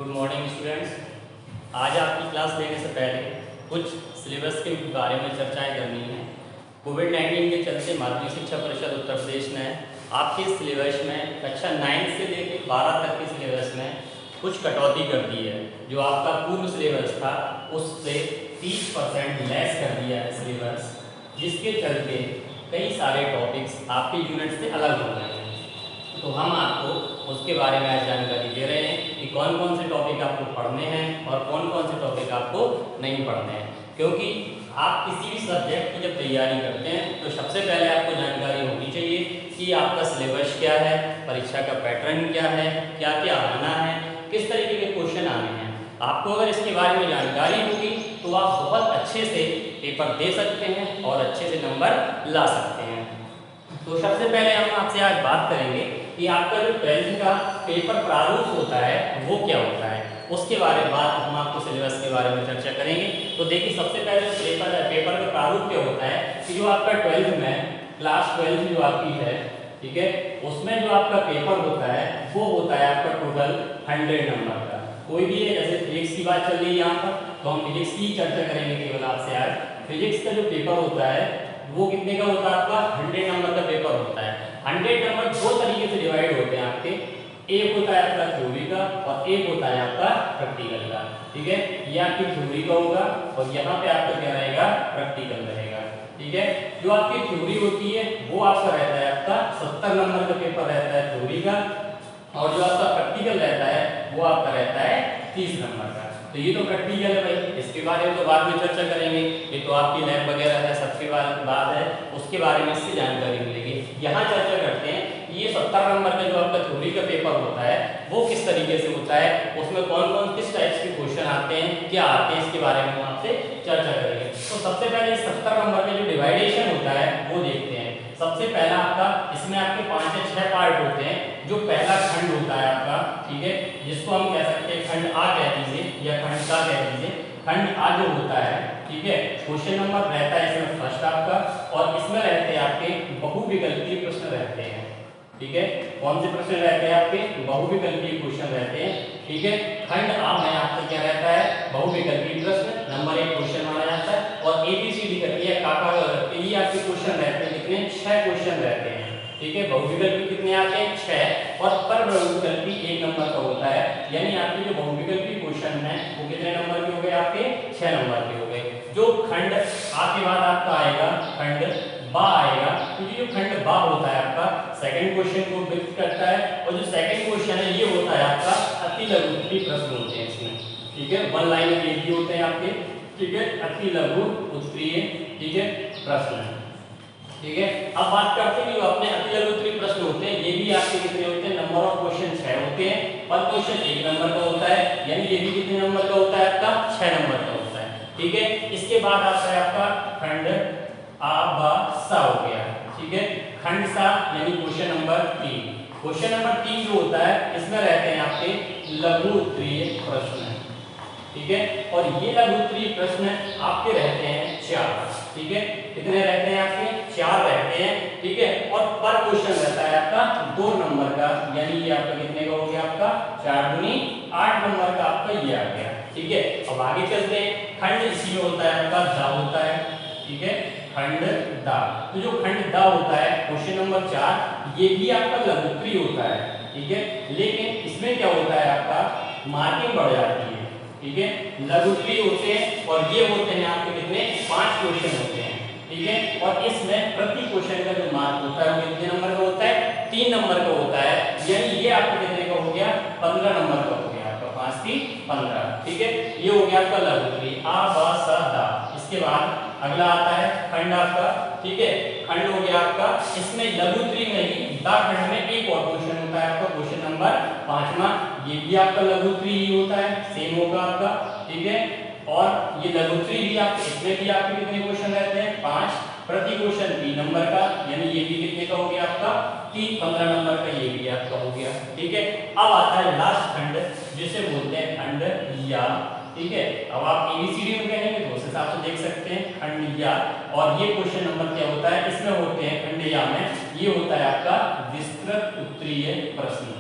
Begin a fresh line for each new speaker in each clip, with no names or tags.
Good morning students. आज आपकी class लेने से पहले कुछ सिलेबस के बारे में चर्चाएं करनी है। कोविड-19 के चलते माध्यमिक शिक्षा परिषद उत्तर प्रदेश ने आपके सिलेबस में कक्षा 9 से लेकर 12 तक के सिलेबस में कुछ कटौती कर दी है। जो आपका पूर्व सिलेबस था उससे 30% लेस कर दिया है सिलेबस, जिसके चलते कई सारे टॉपिक्स आपके यूनिट से अलग हो गए हैं। तो हम आपको उसके बारे में आज जानकारी दे रहे हैं कि कौन कौन से टॉपिक आपको पढ़ने हैं और कौन कौन से टॉपिक आपको नहीं पढ़ने हैं। क्योंकि आप किसी भी सब्जेक्ट की जब तैयारी करते हैं तो सबसे पहले आपको जानकारी होनी चाहिए कि आपका सिलेबस क्या है, परीक्षा का पैटर्न क्या है, क्या क्या आना है, किस तरीके के क्वेश्चन आने हैं। आपको अगर इसके बारे में जानकारी होगी तो आप बहुत अच्छे से पेपर दे सकते हैं और अच्छे से नंबर ला सकते हैं। तो सबसे पहले हम आपसे आज बात करेंगे कि आपका जो 12th का पेपर प्रारूप होता है वो क्या होता है। उसके बारे में हम आपको सिलेबस के बारे में चर्चा करेंगे। तो देखिए, सबसे पहले जो पेपर का प्रारूप क्या होता है कि जो आपका 12th में क्लास 12 जो आपकी है, ठीक है, उसमें जो आपका पेपर होता है वो होता है आपका टोटल 100 नंबर का। कोई भी है, जैसे फिजिक्स की बात चल रही है यहाँ पर, तो हम फिजिक्स की चर्चा करेंगे केवल आपसे आज। फिजिक्स का जो पेपर होता है वो कितने का होता है आपका 100 नंबर का पेपर होता है। 100 नंबर दो तरीके से डिवाइड होते हैं आपके। एक होता है आपका थ्योरी का और एक होता है आपका प्रैक्टिकल का। ठीक है, ये आपकी थ्योरी का होगा और यहाँ पे आपका क्या रहेगा, प्रैक्टिकल रहेगा। ठीक है, जो आपकी थ्योरी होती है वो आपका रहता है आपका 70 नंबर का पेपर रहता है थ्योरी का, और जो आपका प्रैक्टिकल रहता है वो आपका रहता है 30 नंबर का। तो ये तो प्रैक्टिकल है भाई, इसके बारे में तो बाद में चर्चा करेंगे। ये तो आपकी लैब वगैरह है, सबके बाद है, उसके बारे में इससे जानकारी मिलेगी। यहाँ चर्चा करते हैं ये 70 नंबर का जो आपका थ्योरी का पेपर होता है वो किस तरीके से होता है, उसमें कौन कौन किस टाइप्स के क्वेश्चन आते हैं, क्या आते हैं, इसके बारे में हम आपसे चर्चा करेंगे। तो सबसे पहले 70 नंबर का जो डिवाइडेशन होता है वो देखते हैं। सबसे पहला आपका इसमें आपके 5 या 6 पार्ट होते हैं। जो पहला खंड होता है आपका, ठीक है, जिसको हम कह सकते हैं खंड आ कह दीजिए या खंड का कह दीजिए। खंड आ जो होता है, ठीक है, क्वेश्चन नंबर रहता है इसमें फर्स्ट आपका, और इसमें रहते हैं आपके बहुविकल्पीय प्रश्न रहते हैं। ठीक है, कौन से प्रश्न रहते हैं आपके, बहुविकल्पीय क्वेश्चन रहते हैं। ठीक है, खंड आ में आपका क्या रहता है, बहुविकल्पीय प्रश्न नंबर 1 क्वेश्चन माना जाता है, और एबीसीडी करके या काका करके ये आपके क्वेश्चन रहते हैं। कितने, 6 क्वेश्चन रहते हैं। ठीक है, बहुविकल्पी कितने आते हैं, 6, और पर बहुविकल्पी 1 नंबर का होता है। यानी आपके जो बहुविकल्पी क्वेश्चन है वो कितने नंबर के हो गए, आपके 6 नंबर के हो गए। जो खंड आ के बाद आपका आएगा खंड बा आएगा, क्योंकि जो खंड बा होता है आपका सेकंड क्वेश्चन को व्यक्त करता है, और जो सेकंड क्वेश्चन है ये होता है आपका अति लघु उत्तरीय प्रश्न होते हैं इसमें। ठीक है, 1 लाइन में ये होते हैं आपके। ठीक है, अति लघु उत्तरीय, ठीक है, प्रश्न। ठीक है, अब बात करते हैं जो अपने अति लघु उत्तरीय प्रश्न होते हैं, ये भी आपके कितने होते हैं, नंबर ऑफ क्वेश्चन 6 होते हैं। पर क्वेश्चन 1 नंबर का होता है, यानी ये भी कितने नंबर का होता है आपका, 6 नंबर का होता है। ठीक है, इसके बाद आता है आपका खंड आ बा सा हो गया। ठीक है, खंड सा यानी क्वेश्चन नंबर 3। क्वेश्चन नंबर 3 जो होता है इसमें रहते हैं आपके लघु उत्तरीय प्रश्न। ठीक है, और ये लघु उत्तरीय प्रश्न आपके रहते हैं 4। ठीक है, कितने रहते हैं आपके, 4 रहते हैं। ठीक है, और पर क्वेश्चन रहता है आपका 2 नंबर का, यानी ये आपका कितने का हो गया, आपका 4 दूनी 8 नंबर का आपका ये आ गया। ठीक है, अब आगे चलते हैं। खंड इसी में होता है आपका दा होता है। ठीक है, खंड दा, तो जो खंड दा होता है क्वेश्चन नंबर 4 ये भी आपका लघु उत्तरीय होता है। ठीक है, लेकिन इसमें क्या होता है आपका मार्किंग बढ़ जाती है। ठीक है, लघु उत्तरीय होते हैं और ये होते हैं आपके कितने, 5 क्वेश्चन होते हैं। ठीक है, और इसमें प्रति क्वेश्चन का जो मार्क होता है वो कितने नंबर का होता है, 3 नंबर का होता है। यानी ये आपका कितने का हो गया, 15 नंबर का हो गया आपका, 5 3 15। ठीक है, ये हो गया आपका लघु उत्तरीय आ बा सा दा। इसके बाद अगला आता है खंड आपका। ठीक है, खंड हो गया आपका, इसमें लघु उत्तरीय में ही दा खंड में एक और क्वेश्चन होता है आपका, क्वेश्चन नंबर 5वां। ये भी आपका लघु उत्तरीय ही होता है, सेम होगा आपका। ठीक है, और ये लघु उत्तरीय भी आपके, इसमें भी आपके कितने क्वेश्चन रहते हैं, 5, प्रति क्वेश्चन 3 नंबर का, यानी ये भी कितने का हो गया आपका, 15 नंबर का ये भी आपका हो गया। ठीक है, अब आता है लास्ट खंड जिसे बोलते हैं खंड या। ठीक है, अब आप एबीसीडी में कहेंगे तो उस हिसाब से देख सकते हैं खंड या। और ये क्वेश्चन नंबर क्या होता है, इसमें होते हैं खंड या में ये होता है आपका विस्तृत उत्तरीय प्रश्न।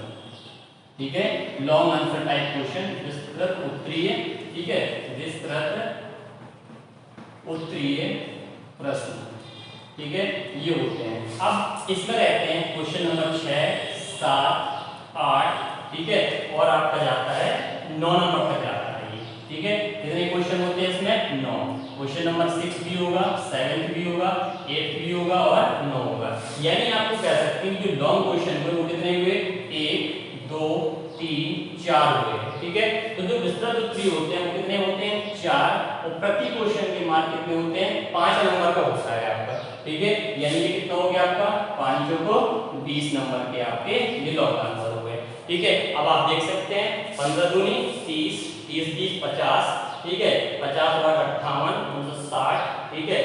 ठीक है, लॉन्ग आंसर टाइप क्वेश्चन, विस्तृत उत्तरीय, ठीक है, विस्तृत उत्तरीय प्रश्न, ठीक है, ये होते हैं। अब इसमें रहते हैं क्वेश्चन नंबर 6, 7, 8, ठीक है, और आपका जाता है 9 नंबर तक जाता है ये, ठीक है। कितने क्वेश्चन होते हैं इसमें? 9। क्वेश्चन नंबर 6 भी होगा, 7 भी होगा, 8 भी होगा और 9 होगा। यानी आपको कह सकते हैं कि लॉन्ग क्वेश्चन हुए वो कितने हुए? 1, 2, 3, 4 हुए, ठीक है। तो जो विस्तृत उत्तरीय होते हैं वो कितने होते हैं? 4, और प्रति क्वेश्चन के मार्क कितने होते हैं? 5 नंबर का होता है आपका, ठीक है। यानी ये कितना हो गया आपका? 5 को 20 नंबर के आपके ये लॉन्ग आंसर हो गए, ठीक है। अब आप देख सकते हैं 15 दूनी 30, 30 20 50, ठीक है, 50 और 58 59 ठीक है,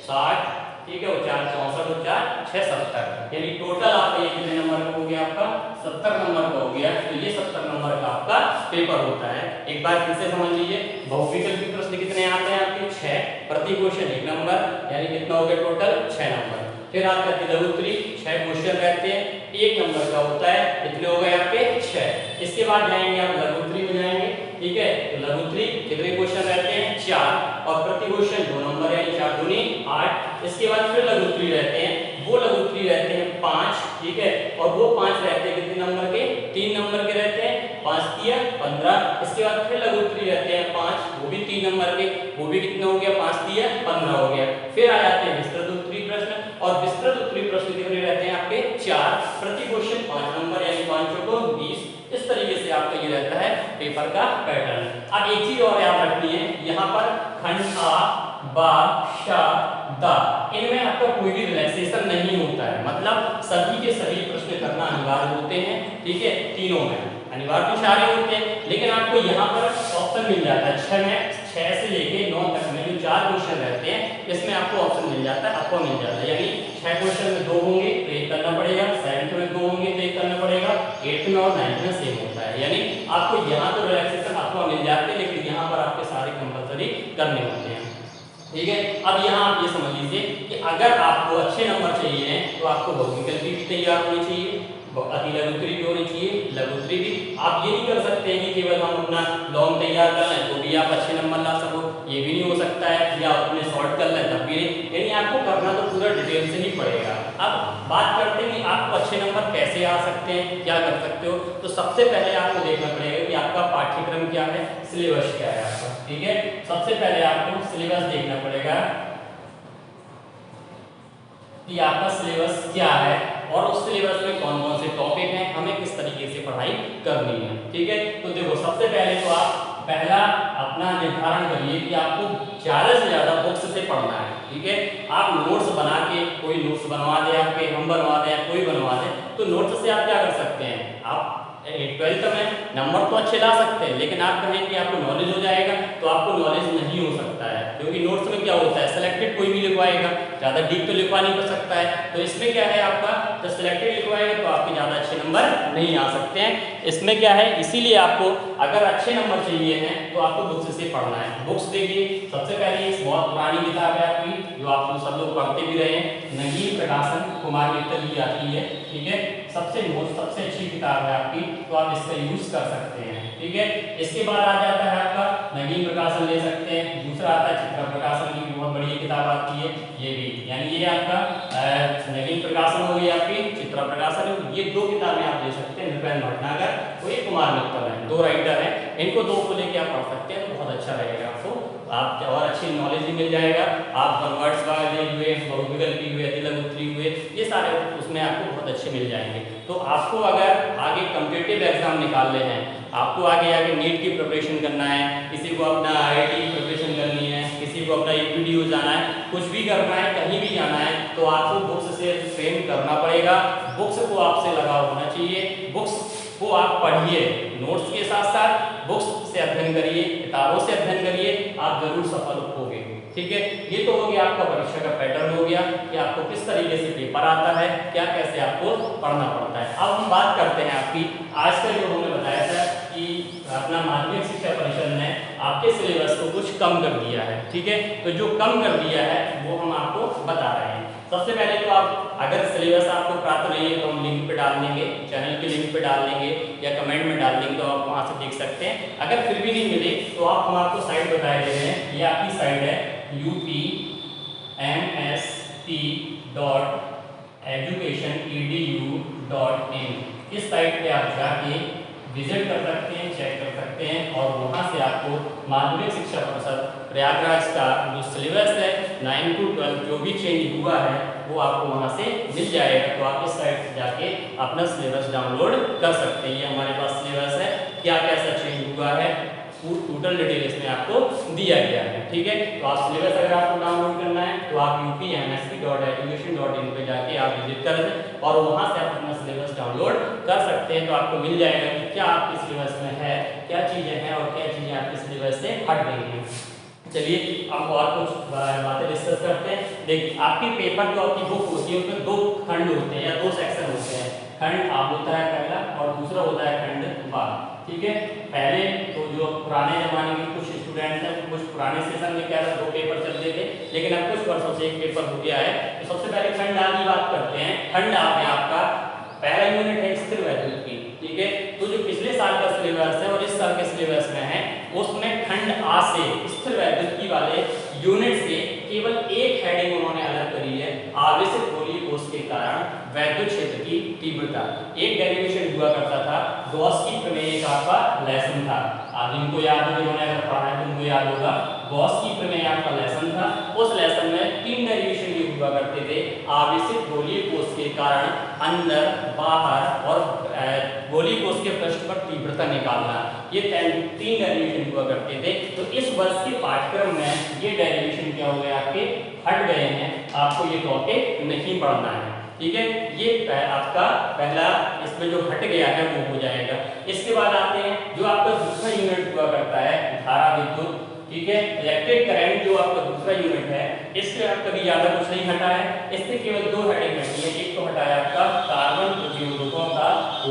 60, ठीक है, और 4 64 और 4 6 70, यानी टोटल आपका ये कितने नंबर का हो गया? आपका 70 नंबर का हो गया। तो ये 70 नंबर का आपका पेपर होता है। एक बार फिर से समझ लीजिए, बहुविकल्पी प्रश्न कितने आते हैं आपके? 6, प्रति क्वेश्चन 1 नंबर, यानी कितना हो गया टोटल? 6 नंबर। फिर आपका लघु उत्तरीय 6 क्वेश्चन रहते हैं, 1 नंबर का होता है, कितने हो गए आपके? 6। इसके बाद जाएंगे आप लघु उत्तरीय में जाएंगे, ठीक है। तो लघु उत्तरीय कितने क्वेश्चन रहते हैं? 4, और प्रति क्वेश्चन 2 नंबर, यानी 4 दूनी 8। इसके बाद फिर लघु उत्तरीय रहते हैं, वो लघु उत्तरीय रहते हैं 5, ठीक है, और वो 5 रहते हैं कितने नंबर के? 3 नंबर के रहते हैं, 5 3 15। इसके बाद फिर लघु उत्तरीय रहते हैं 5, वो भी 3 नंबर के, वो भी कितना हो गया? 5 3 15 हो गया। फिर आ जाते हैं विस्तृत उत्तरीय प्रश्न, और विस्तृत उत्तरीय प्रश्न कितने रहते हैं आपके? 4, प्रति क्वेश्चन 5 नंबर, यानी 5 को 20। इस तरीके से आपका ये रहता है पेपर का पैटर्न। अब एक चीज और याद रखनी है, यहाँ पर खंड आ, बा, शा, दा, इनमें आपका कोई भी रिलैक्सेशन नहीं होता है, मतलब सभी के सभी प्रश्न करना अनिवार्य होते हैं, ठीक है। तीनों में अनिवार्य तो सारे होते हैं, लेकिन आपको यहाँ पर ऑप्शन मिल जाता है 6 से लेके 9 तक में जो 4 क्वेश्चन रहते हैं, इसमें आपको ऑप्शन मिल जाता है, आपको मिल जाता है। यानी 6 क्वेश्चन में 2 होंगे तो 1 करना पड़ेगा, 7 में 2 होंगे तो 1 करना पड़ेगा, 8 में और 9 में सेम होता है। यानी आपको यहाँ तो रिलैक्सेशन आपको मिल जाते हैं, लेकिन यहाँ पर आपके सारे कंपलसरी करने होते हैं, ठीक है। अब यहाँ आप ये समझ लीजिए कि अगर आपको अच्छे नंबर चाहिए हैं तो आपको बहुविकल्पी भी तैयार होनी चाहिए, अति लघु उत्तरीय भी होनी चाहिए, लघु उत्तरीय भी। आप ये नहीं कर सकते हैं कि केवल हम अपना लॉन्ग तैयार कर लें तो भी आप अच्छे नंबर ला सको, ये भी नहीं हो सकता है, या अपने शॉर्ट कर लें तब भी नहीं, यानी आपको करना तो पूरा डिटेल से ही पड़ेगा। अब बात करते हैं कि आपको अच्छे नंबर कैसे आ सकते हैं, क्या कर सकते हो। तो सबसे पहले आपको देखना पड़ेगा कि आपका पाठ्यक्रम क्या है, सिलेबस क्या है आपका, ठीक है। सबसे पहले आपको सिलेबस देखना पड़ेगा कि आपका सिलेबस क्या है, और उस सिलेबस में कौन कौन से टॉपिक हैं, हमें किस तरीके से पढ़ाई करनी है, ठीक है। तो देखो सबसे पहले तो आप पहला अपना निर्धारण करिए कि आपको ज़्यादा से ज़्यादा बुक्स से पढ़ना है, ठीक है। आप नोट्स बना के, कोई नोट्स बनवा दे आपके, हम बनवा दें, कोई बनवा दे, तो नोट्स से आप क्या कर सकते हैं, आप 12th में नंबर तो अच्छे ला सकते हैं, लेकिन आप कहें कि आपको नॉलेज हो जाएगा तो आपको नॉलेज नहीं हो सकता है, क्योंकि नोट्स में क्या होता है, सिलेक्टेड कोई भी लिखवाएगा, ज़्यादा डीप तो लिखवा नहीं कर सकता है। तो इसमें क्या है आपका, जब सिलेक्टेड लिखवाएगा तो आपके ज़्यादा अच्छे नंबर नहीं आ सकते हैं। इसमें क्या है, इसीलिए आपको अगर अच्छे नंबर चाहिए हैं तो आपको बुक्स से पढ़ना है। बुक्स देखिए, सबसे पहले एक बहुत पुरानी किताब है आपकी, जो आप सब लोग पढ़ते भी रहे हैं, नगीन प्रकाशन, कुमार मित्तल की आती है, ठीक है। सबसे अच्छी किताब है आपकी, तो आप इसका यूज कर सकते हैं, ठीक है। इसके बाद आ जाता है आपका नगीन प्रकाशन ले सकते हैं, दूसरा आता है चित्रा प्रकाशन की बहुत बड़ी किताब आती है, ये भी, यानी ये आपका नगीन प्रकाशन हो गई आपकी, चित्रा प्रकाशन, ये 2 किताबें आप ले सकते हैं, नृपेंद्र भटनागर और ये कुमार मित्तल है, 2 राइटर हैं, इनको 2 को लेके आप पढ़ सकते हैं, तो बहुत अच्छा रहेगा आपको, आप और अच्छी नॉलेज भी मिल जाएगा। आप कन्वर्ट्स वगैरह हुए, बहुविकल्पी हुए, अति लघु उत्तरीय हुए, ये सारे उसमें आपको बहुत अच्छे मिल जाएंगे। तो आपको अगर आगे कॉम्पिटिटिव एग्जाम निकालने हैं, आपको आगे नीट की प्रिपरेशन करना है, किसी को अपना IIT की प्रिपरेशन करनी है, किसी को अपना APDO जाना है, कुछ भी करना है, कहीं भी जाना है, तो आपको बुक्स से ट्रेन करना पड़ेगा। बुक्स को आपसे लगाव होना चाहिए, बुक्स को आप पढ़िए, नोट्स के साथ साथ बुक्स से अध्ययन करिए, किताबों से अध्ययन करिए, आप जरूर सफल होंगे, ठीक है। ये तो हो गया आपका परीक्षा का पैटर्न हो गया कि आपको किस तरीके से पेपर आता है, क्या कैसे आपको पढ़ना पड़ता है। अब हम बात करते हैं आपकी आज का जो हमने बताया था कि अपना माध्यमिक शिक्षा परिषद ने आपके सिलेबस को कुछ कम कर दिया है, ठीक है। तो जो कम कर दिया है वो हम आपको बता रहे हैं। सबसे पहले तो आप अगर सिलेबस आपको प्राप्त नहीं है तो हम लिंक पे डाल देंगे, चैनल के लिंक पे डाल देंगे या कमेंट में डाल देंगे, तो आप वहाँ से देख सकते हैं। अगर फिर भी नहीं मिले तो हम आपको साइट बताए दे रहे हैं, ये आपकी साइट है upmst.education.edu.in। इस साइट पे आप जाके विजिट कर सकते हैं, चेक कर सकते हैं और वहाँ से आपको माध्यमिक शिक्षा परिषद प्रयागराज का जो सिलेबस है 9 to 12 जो भी चेंज हुआ है वो आपको वहाँ से मिल जाएगा। तो आप इस साइट से जाके अपना सिलेबस डाउनलोड कर सकते हैं। ये हमारे पास सिलेबस है, क्या कैसा चेंज हुआ है टोटल डिटेल इसमें आपको दिया गया है, ठीक है। तो आप सिलेबस अगर आपको डाउनलोड करना है तो आप upmst.education.in पे जाके आप विजिट कर दें और वहाँ से आप अपना सिलेबस डाउनलोड कर सकते हैं। तो आपको मिल जाएगा कि क्या आपके सिलेबस में है, क्या चीज़ें हैं और क्या चीज़ें आपके सिलेबस से हट गई हैं। चलिए अब और कुछ बातें डिस्कस करते हैं। देखिए आपके पेपर जो आपकी बुक होती है उसमें 2 खंड होते हैं या 2 सेक्शन होते हैं। खंड आ होता है पहला और दूसरा होता है खंड बा, ठीक है। पहले तो जो पुराने जमाने के कुछ स्टूडेंट्स हैं, कुछ पुराने सेशन में क्या था 2 पेपर चलते थे, लेकिन अब कुछ वर्षों से 1 पेपर हो गया है। तो सबसे पहले खंड आ की बात करते हैं। खंड आ में आपका पहला यूनिट है स्थिर वैद्युत की, ठीक है। तो जो पिछले साल का सिलेबस है और इस साल के सिलेबस में है उसमें खंड आ से स्थिर वैद्युत वाले यूनिट से केवल एक हेडिंग उन्होंने अलग करी है, आवेशित गोलीय कोष के कारण वैद्युत क्षेत्र की तीव्रता। एक डेरिवेशन हुआ करता था, गॉस की प्रमेय का आपका लेसन था। आप इनको याद हो, जिन्होंने अगर पढ़ा है तो उनको याद होगा, गॉस की प्रमेय आपका लेसन था। उस लेसन में 3 डेरिवेशन ये हुआ करते थे, आवेशित गोलीय कोष के कारण अंदर बाहर और गोलीय कोष के पृष्ठ पर तीव्रता निकालना, ये 3 डेरिवेशन हुआ करते थे। तो इस वर्ष के पाठ्यक्रम में ये डेरिवेशन क्या हो गए आपके हट गए हैं, आपको ये टॉपिक नहीं पढ़ना है, ठीक है। ये आपका पहला इसमें जो हट गया है वो हो जाएगा। इसके बाद आते हैं जो आपका दूसरा यूनिट हुआ करता है धारा विद्युत, ठीक है। इलेक्ट्रिक करंट जो आपका दूसरा यूनिट है इससे आप कभी ज्यादा कुछ नहीं हटा है, इससे केवल 2 हेडिंग हटी है। एक तो हटाया आपका कार्बन प्रतिरोधकों का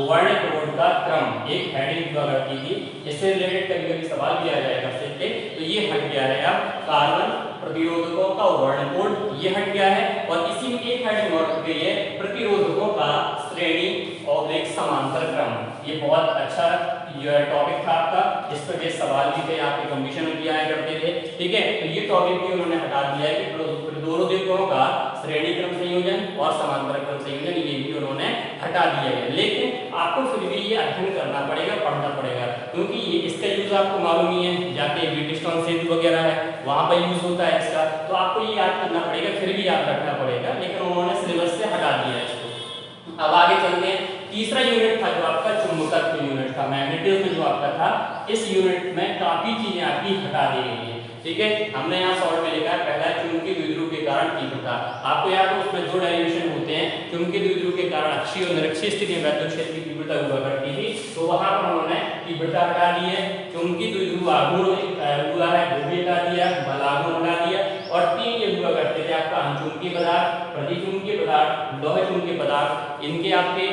वर्णक्रमण का क्रम, एक हेडिंग हुआ करती थी, इससे रिलेटेड कभी सवाल भी आ जाएगा से, तो ये हट गया है अब कार्बन प्रतिरोधकों का वर्णकोड, ये हट गया है। और इसी में एक हेडिंग और हट गई है प्रतिरोधकों का श्रेणी और एक समांतर क्रम। ये बहुत अच्छा टॉपिक था आपका, इस पर ये सवाल भी थे, आपके कंपटीशन में भी आया करते थे, ठीक है। तो ये टॉपिक भी उन्होंने हटा दिया है कि प्रतिरोधकों का श्रेणी क्रम संयोजन और समांतर क्रम संयोजन, ये भी उन्होंने हटा दिया है। लेकिन आपको फिर भी ये अध्ययन करना पड़ेगा, पढ़ना पड़ेगा, क्योंकि ये इसका यूज आपको मालूम ही है, जाके ब्रिटिशटॉन सेतु वगैरह है वहां पर यूज होता है इसका, तो आपको ये याद करना पड़ेगा, फिर भी याद रखना पड़ेगा, लेकिन उन्होंने सिलेबस से हटा दिया है इसको। अब आगे चलते हैं। तीसरा यूनिट था जो आपका चुंबकत्व यूनिट था, मैग्नेटिज्म जो आपका था, इस यूनिट में काफी चीजें आपकी हटा दी गई है, ठीक है। हमने यहाँ शॉर्ट में लिखा है पहला चुंबकीय द्विध्रुव के कारण तीव्रता। आपको याद हो उसमें 2 डेरिवेशन होते हैं, चुंबकीय द्विध्रुव के कारण अक्षीय और निरक्षीय स्थिति में वैद्युत क्षेत्र की तीव्रता हुआ करती थी, तो वहां पर उन्होंने तीव्रता हटा दी है। चुंबकीय द्विध्रुव आघूर्ण हुआ है वो भी हटा दिया, बलाघूर्ण हटा दिया। और 3 ये हुआ करते थे आपका अचुंबकीय पदार्थ, प्रतिचुंबकीय पदार्थ, लौह चुंबकीय पदार्थ, इनके आपके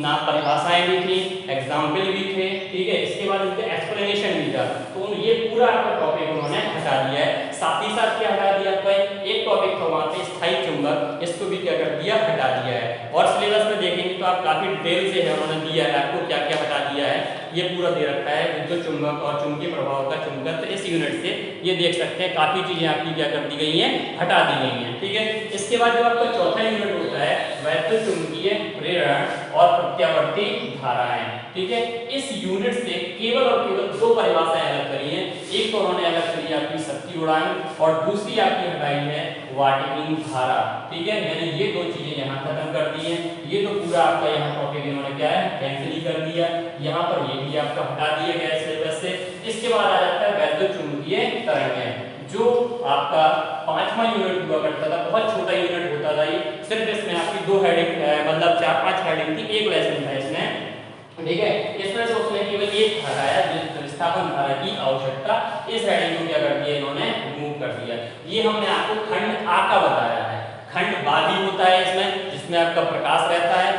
ना परिभाषाएं भी थी, एग्जाम्पल भी थे, ठीक है। इसके बाद इनका एक्सप्लेनेशन भी था, तो ये पूरा आपका टॉपिक उन्होंने हटा दिया है। साथ ही साथ क्या हटा दिया आपका एक टॉपिक था वहां पे स्थायी चुंबक, इसको भी क्या कर दिया, हटा दिया है। और सिलेबस में देखेंगे तो आप काफी डिटेल से है उन्होंने दिया है आपको क्या क्या हटा दिया है, ये पूरा दे रखा है। विद्युत चुंबक और चुंबकीय प्रभाव का चुंबकत्व, इस यूनिट से ये देख सकते हैं काफी चीजें आपकी क्या कर दी गई हैं, हटा दी गई हैं, ठीक है। इसके बाद जो आपका चौथा यूनिट होता है वैद्युत चुंबकीय प्रेरण और प्रत्यावर्ती धाराएं, ठीक है। इस यूनिट से केवल और केवल 2 परिभाषाएं अलग करी हैं। एक तो उन्होंने अलग करी आपकी शक्ति उड़ान और दूसरी आपकी हटाई है वाटकीन धारा, ठीक है। यानी ये 2 चीजें यहाँ खत्म कर दी हैं। ये तो पूरा आपका यहाँ टॉपिक इन्होंने क्या है कैंसिल ही कर दिया, यहाँ पर ये भी आपका हटा दिया गया सिलेबस से। इसके बाद आ जाता है वैद्युत चुंबकीय तरंगें, जो आपका 5वां यूनिट हुआ करता था, बहुत छोटा यूनिट होता था ये, सिर्फ इसमें आपकी 2 हेडिंग मतलब 4-5 हेडिंग थी, एक लेसन था इसमें, ठीक है। इसमें से उसने केवल एक हटाया, विस्थापन धारा की आवश्यकता, इस हेडिंग को क्या कर दिया इन्होंने रिमूव कर दिया। ये हमने आपको खंड आ का बताया है। खंड बा भी होता है इसमें, जिसमें आपका प्रकाश रहता है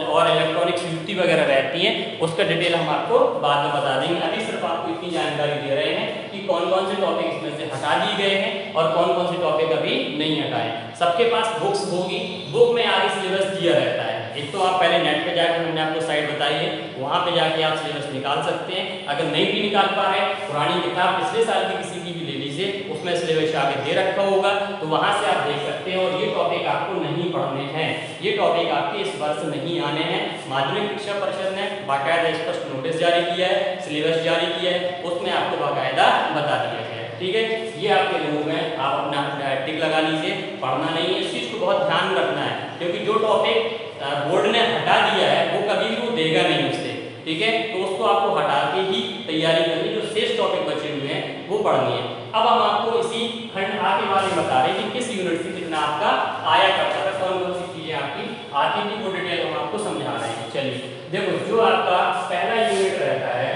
और इलेक्ट्रॉनिक्स युक्ति वगैरह रहती रहती हैं उसका डिटेल हम आपको बाद में बता देंगे। अभी सिर्फ आपको इतनी जानकारी दे रहे हैं कि कौन कौन से टॉपिक इसमें से हटा दिए गए हैं और कौन कौन से टॉपिक अभी नहीं हटाए। सबके पास बुक्स होगी, बुक में आगे सिलेबस दिया रहता है। एक तो आप पहले नेट पे जाकर, हमने आपको साइट बताई है, वहाँ पे जाके आप सिलेबस निकाल सकते हैं। अगर नहीं भी निकाल पा रहे, पुरानी किताब पिछले साल की किसी की भी ले लीजिए, उसमें सिलेबस आगे दे रखा होगा, तो वहाँ से आप देख सकते हैं। और ये टॉपिक आपको नहीं पढ़ने हैं, ये टॉपिक आपके इस वर्ष नहीं आने हैं। माध्यमिक शिक्षा परिषद ने बाकायदा स्पष्ट नोटिस जारी किया है, सिलेबस जारी किया है, उसमें आपको बाकायदा बता दिया गया है। ठीक है, ये आपके रिमूव में आप अपना टिक लगा लीजिए, पढ़ना नहीं है। इस चीज़ को बहुत ध्यान रखना है, क्योंकि जो टॉपिक बोर्ड ने हटा दिया है वो कभी भी वो देगा नहीं उससे। ठीक है, तो उसको आपको हटा के ही तैयारी करनी, जो शेष टॉपिक बचे हुए हैं वो पढ़नी है। अब हम आपको इसी खंड आ के बारे में बता रहे हैं कि किस यूनिट से कितना आपका आया करता है, कौन कौन सी चीजें आपकी आती थी, वो डिटेल हम आपको समझा रहे हैं। चलिए देखो, जो आपका पहला यूनिट रहता है,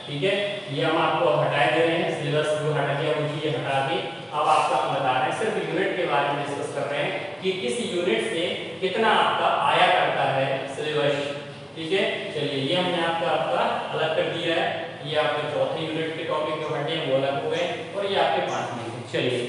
ठीक है, ये हम आपको हटा दे रहे हैं, सिलेबस जो हटा दिया वो चीजें हटा के अब आपको हम बता रहे हैं, सिर्फ यूनिट के बारे में डिस्कस कर रहे हैं कि किस यूनिट से कितना आपका आया करता है सिलेबस। ठीक है, चलिए ये हमने आपका अलग कर दिया है। ये आपके चौथे यूनिट के टॉपिक जो हटे हैं वो अलग हो गए, और ये आपके 5 मिनट। चलिए,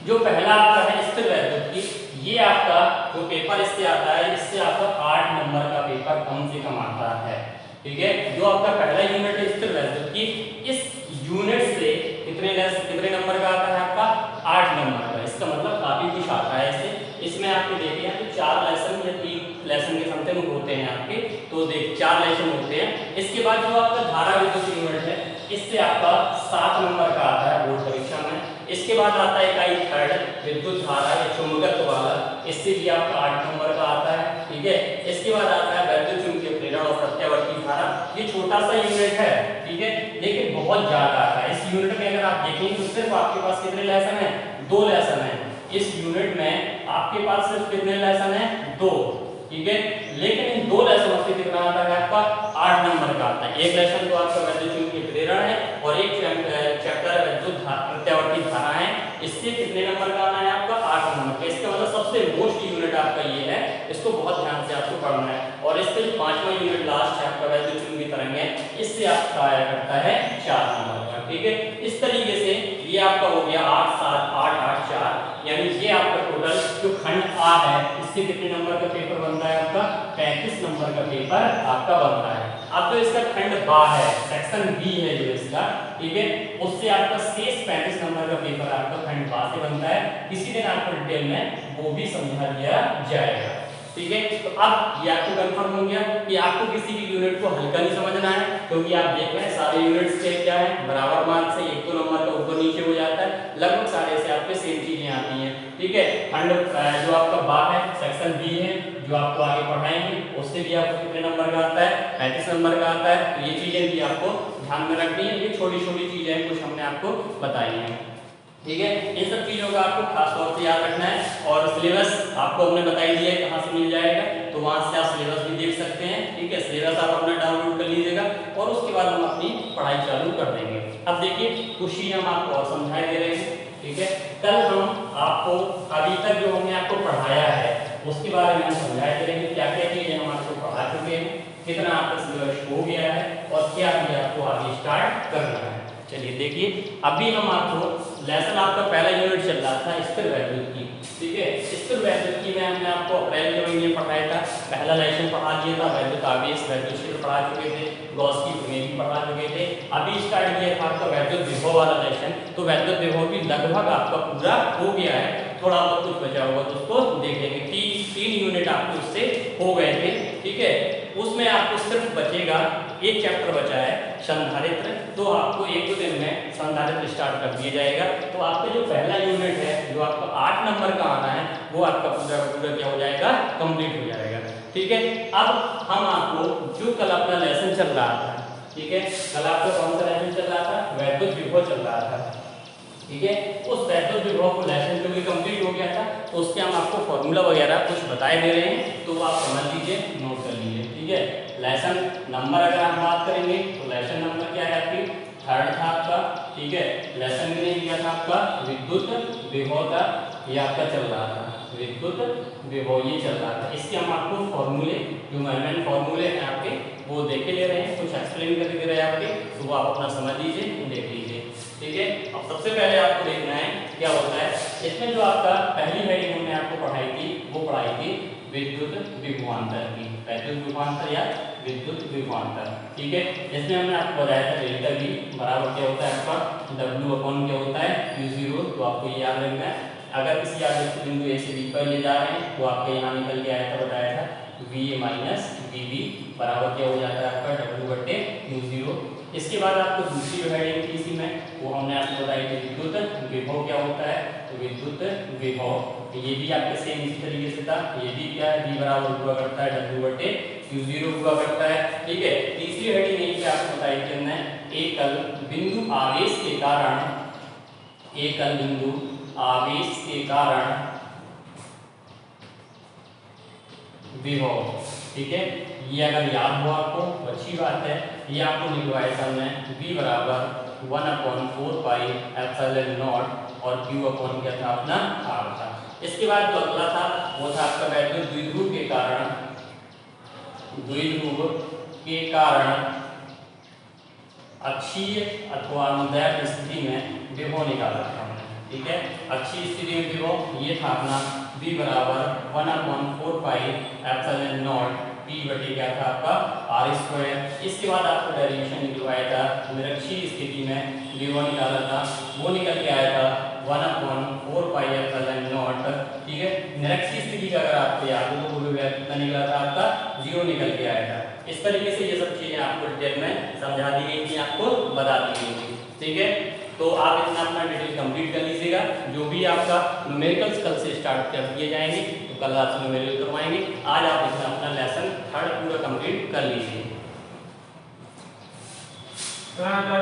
जो पहला आपका है स्थिर वैद्युत की, ये आपका जो पेपर इससे आता है, इससे आपका 8 नंबर का पेपर कम से कम आता है। ठीक है, जो आपका पहला यूनिट है स्थिर वैद्युत की, इस यूनिट से कितने नंबर का आता है आपका 8 नंबर का। इसका मतलब काफी कुछ आता है इससे। इसमें आपके देखिए यहाँ पे 4 लेसन या 3 लेसन के समथिंग होते हैं आपके, तो देख 4 लेसन होते हैं। इसके बाद जो आपका धारा विद्युत यूनिट है, इससे आपका 7 नंबर का आता है बोर्ड परीक्षा में। इसके बाद आता है इकाई थर्ड विद्युत धारा या चुंबकत्व वाला, इससे भी आपका 8 नंबर का आता है। ठीक है, इसके बाद आता है वैद्युत चुंबकीय प्रेरण और प्रत्यावर्ती धारा। ये छोटा सा यूनिट है, ठीक है, लेकिन बहुत ज्यादा आता है। इस यूनिट में अगर आप देखेंगे तो सिर्फ आपके पास कितने लेसन है, 2 लेसन है। इस यूनिट में आपके पास सिर्फ कितने लेसन है, 2। ठीक है, लेकिन इन 2 लेसनों से कितना आता है आपका 8 नंबर का आता है। एक लेसन तो आपका वैद्युत चुंबकीय प्रेरण है और एक चैप्टर है विद्युत प्रत्यावर्ती धारा है। इससे कितने नंबर का आना है आपका 8 नंबर का। इसका मतलब सबसे मोस्ट यूनिट आपका ये है, इसको बहुत ध्यान से आपको पढ़ना है। और इससे जो 5वां यूनिट लास्ट है आपका वैद्युत चुंबकीय तरंग है, इससे आपका आया करता है 4 नंबर का। ठीक है, इस तरीके से ये आपका हो गया 8 7 8 8 4, यानी ये आपका टोटल जो खंड आ है, इससे कितने नंबर का पेपर बनता है आपका 35 नंबर का पेपर आपका बनता है। अब जो इसका खंड बा है, सेक्शन बी है जो इसका, ठीक है, उससे आपका शेष 35 नंबर का पेपर आपका खंड बा से बनता है। किसी दिन आपको डिटेल में वो भी समझा दिया जाएगा। ठीक है, तो अब ये आपको कंफर्म हो गया कि आपको किसी भी यूनिट को हल्का नहीं समझना है, क्योंकि आप देख रहे हैं सारे यूनिट्स के क्या है, बराबर मार्क से 1-2 नंबर का ऊपर नीचे हो जाता है, लगभग सारे से आपके सेम चीजें आती हैं। ठीक है, खंड जो आपका बा है, सेक्शन बी है, जो आपको आगे पढ़ाएंगे, उससे भी आपको कितने नंबर का आता है, 35 नंबर का आता है। तो ये चीजें भी आपको ध्यान में रखनी है। ये छोटी छोटी चीजें हैं, कुछ हमने आपको बताई हैं। ठीक है, इन सब चीजों का आपको खास तौर से याद रखना है। और सिलेबस आपको हमने बताई दिया है कहाँ से मिल जाएगा, तो वहां से आप सिलेबस भी देख सकते हैं। ठीक है, सिलेबस आप अपना डाउनलोड कर लीजिएगा और उसके बाद हम अपनी पढ़ाई चालू कर देंगे। अब देखिए, कुछ चीजें हम आपको और समझाई दे रहे हैं। ठीक है, कल हम आपको अभी तक जो हमने आपको पढ़ाया है उसके बारे में समझाए दे रहे हैं, क्या क्या चीजें हम आपको पढ़ा चुके हैं, कितना आपका सिलेबस हो गया है और क्या भी आपको आगे स्टार्ट करना है। चलिए देखिए, अभी हम आपको लेसन आपका पहला यूनिट चल रहा था स्थिर वैद्युत की। ठीक है, स्थिर वैद्युत की में हमने आपको अप्रैल के महीने पढ़ाया था, पहला लेसन पढ़ा दिया था, वैद्युत आवेश वैद्युत क्षेत्र पढ़ा चुके थे, गॉस की प्रमेय भी पढ़ा चुके थे। अभी स्टार्ट किया था आपका वैद्युत विभव वाला लेसन, तो वैद्युत विभव भी लगभग आपका पूरा हो गया है, थोड़ा बहुत कुछ बचा होगा तो उसको देखेंगे। 3 यूनिट आपको उससे हो गए थे। ठीक है, उसमें आपको सिर्फ बचेगा एक चैप्टर बचा है संधारित्र, तो आपको 1-2 दिन में संधारित्र स्टार्ट कर दिया जाएगा। तो आपका जो पहला यूनिट है जो आपका 8 नंबर का आना है, वो आपका पूरा क्या हो जाएगा, कंप्लीट हो जाएगा। ठीक है, अब हम आपको जो कल अपना लेसन चल रहा था, ठीक है, कल आपका कौन सा लेसन चल रहा था, वैद्युत विभव चल रहा था। ठीक है, उस वैद्युत विभव को लेसन जो भी कंप्लीट हो गया था, तो उसके हम आपको फॉर्मूला वगैरह कुछ बताए दे रहे हैं, तो आप समझ लीजिए, नोट कर लीजिए। ठीक है, लेसन नंबर अगर हम बात करेंगे तो लेसन नंबर क्या है आपकी, 3rd था आपका। ठीक है, लेसन में नहीं दिया था आपका विद्युत विभव का, ये आपका चल रहा था विद्युत विभव, ये चल रहा था। इसके हम आपको फॉर्मूले जो मैंने फॉर्मूले हैं आपके वो देखे ले रहे हैं, कुछ एक्सप्लेन करके दे रहे हैं आपके, तो वो आप अपना समझ लीजिए, देख लीजिए। ठीक है, अब सबसे पहले आपको देखना है क्या होता है इसमें। जो आपका पहली हेडिंग हमने आपको पढ़ाई थी, वो पढ़ाई थी विद्युत विभवांतर की, वैद्युत विभवांतर या विद्युत विभवांतर। ठीक है, इसमें हमने आपको बताया था डेल्टा V बराबर क्या होता है आपका W अपॉन क्या होता है U0। तो आपको ये याद रखना है। अगर किसी आदर्श बिंदु A से B पर ले जा रहे हैं तो आपके यहाँ निकल के आया था, बताया था VA माइनस VB बराबर क्या हो जाता है आपका W बटे U0। इसके बाद आपको दूसरी जो हेडिंग थी इसी में, वो हमने आपको बताई थी विद्युत विभव क्या होता है। तो विद्युत विभव ये भी आपके सेम इसी तरीके से था, ये भी क्या है V बराबर हुआ करता है W बटे U0 हुआ करता है। ठीक है, तीसरी हेडिंग यही पे आपको बताई थी हमने, एकल बिंदु आवेश के कारण, एकल बिंदु आवेश के कारण विभव। ठीक है, ये अगर याद हो आपको तो अच्छी बात है। ये आपको निकलवाया था हमने V बराबर 1/4 पाई एप्सिलॉन नॉट और Q अपॉन क्या था अपना R था। इसके बाद जो अगला था वो था आपका वैद्युत द्विध्रुव के कारण, द्विध्रुव के कारण अक्षीय अथवा अनुदैर्ध्य स्थिति में विभव निकाला था हमने। ठीक है, अक्षीय स्थिति में विभव ये था अपना V बराबर 1/4 पाई एप्सिलॉन नॉट P बटे क्या था आपका R स्क्वायर। इसके बाद आपको डेरिवेशन निकलवाया था निरक्षीय स्थिति में विभव निकाला था, वो निकल के आया था 1/4 पाई एप्सिलॉन नॉट। ठीक है, निरक्षीय स्थिति का अगर आपको याद हो तो वो कितना निकला था आपका 0 निकल के आया था। इस तरीके से ये सब चीजें आपको डिटेल में समझा दी गई थी, आपको बता दी गई थी। ठीक है, तो आप इतना अपना डिटेल कंप्लीट कर लीजिएगा। जो भी आपका न्यूमेरिकल्स कल से स्टार्ट कर दिए जाएंगे तो कल आपसे न्यूमेरिकल करवाएंगे। आज आप इतना अपना लेसन 3rd पूरा कंप्लीट कर लीजिए।